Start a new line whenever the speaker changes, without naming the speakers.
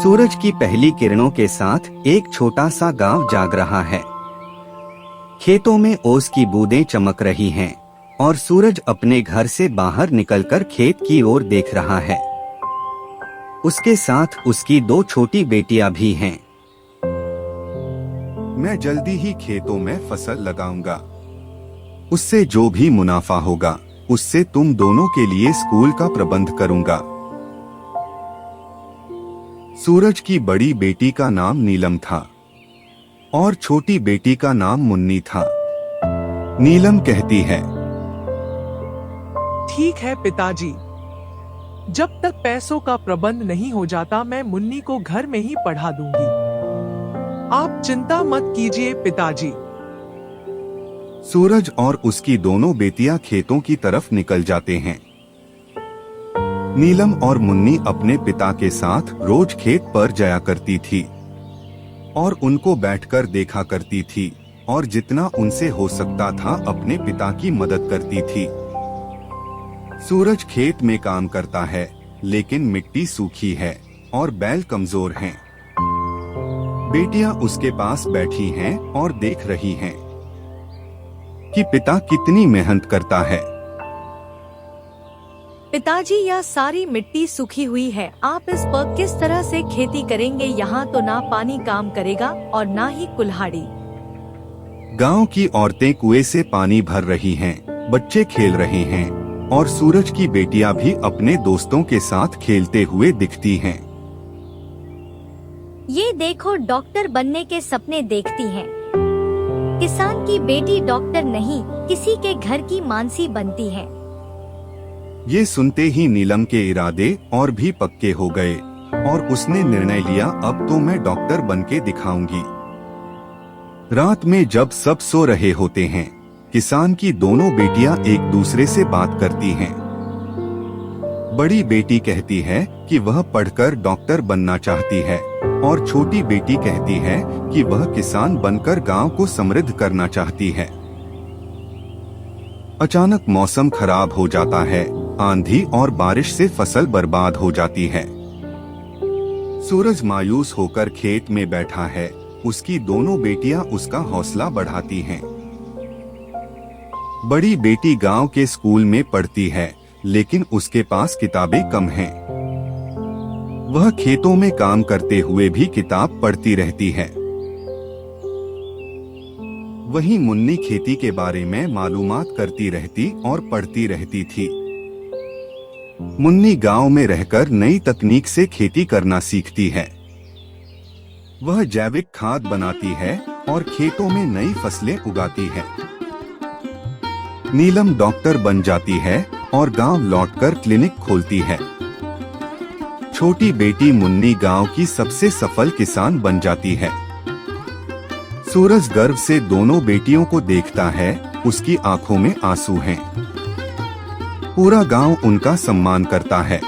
सूरज की पहली किरणों के साथ एक छोटा सा गांव जाग रहा है। खेतों में ओस की बूंदें चमक रही हैं और सूरज अपने घर से बाहर निकलकर खेत की ओर देख रहा है। उसके साथ उसकी दो छोटी बेटियां भी हैं।
मैं जल्दी ही खेतों में फसल लगाऊंगा। उससे जो भी मुनाफा होगा उससे तुम दोनों के लिए स्कूल का प्रबंध करूंगा। सूरज की बड़ी बेटी का नाम नीलम था और छोटी बेटी का नाम मुन्नी था। नीलम कहती है,
ठीक है पिताजी, जब तक पैसों का प्रबंध नहीं हो जाता मैं मुन्नी को घर में ही पढ़ा दूंगी। आप चिंता मत कीजिए पिताजी।
सूरज और उसकी दोनों बेटियां खेतों की तरफ निकल जाते हैं। नीलम और मुन्नी अपने पिता के साथ रोज खेत पर जाया करती थी और उनको बैठकर देखा करती थी और जितना उनसे हो सकता था अपने पिता की मदद करती थी। सूरज खेत में काम करता है लेकिन मिट्टी सूखी है और बैल कमजोर हैं। बेटियां उसके पास बैठी हैं और देख रही हैं कि पिता कितनी मेहनत करता है।
पिताजी, यह सारी मिट्टी सूखी हुई है, आप इस पर किस तरह से खेती करेंगे? यहाँ तो ना पानी काम करेगा और ना ही कुल्हाड़ी।
गांव की औरतें कुएं से पानी भर रही हैं, बच्चे खेल रहे हैं और सूरज की बेटियां भी अपने दोस्तों के साथ खेलते हुए दिखती हैं।
ये देखो, डॉक्टर बनने के सपने देखती हैं। किसान की बेटी डॉक्टर नहीं, किसी के घर की मानसी बनती है।
ये सुनते ही नीलम के इरादे और भी पक्के हो गए और उसने निर्णय लिया, अब तो मैं डॉक्टर बनके दिखाऊंगी। रात में जब सब सो रहे होते हैं, किसान की दोनों बेटियां एक दूसरे से बात करती हैं। बड़ी बेटी कहती है कि वह पढ़कर डॉक्टर बनना चाहती है और छोटी बेटी कहती है कि वह किसान बनकर गांव को समृद्ध करना चाहती है। अचानक मौसम खराब हो जाता है, आंधी और बारिश से फसल बर्बाद हो जाती है। सूरज मायूस होकर खेत में बैठा है, उसकी दोनों बेटियां उसका हौसला बढ़ाती हैं। बड़ी बेटी गांव के स्कूल में पढ़ती है लेकिन उसके पास किताबें कम हैं। वह खेतों में काम करते हुए भी किताब पढ़ती रहती है। वहीं मुन्नी खेती के बारे में मालूमात करती रहती और पढ़ती रहती थी। मुन्नी गांव में रहकर नई तकनीक से खेती करना सीखती है। वह जैविक खाद बनाती है और खेतों में नई फसलें उगाती है। नीलम डॉक्टर बन जाती है और गांव लौटकर क्लिनिक खोलती है। छोटी बेटी मुन्नी गांव की सबसे सफल किसान बन जाती है। सूरज गर्व से दोनों बेटियों को देखता है, उसकी आंखों में आंसू हैं। पूरा गांव उनका सम्मान करता है।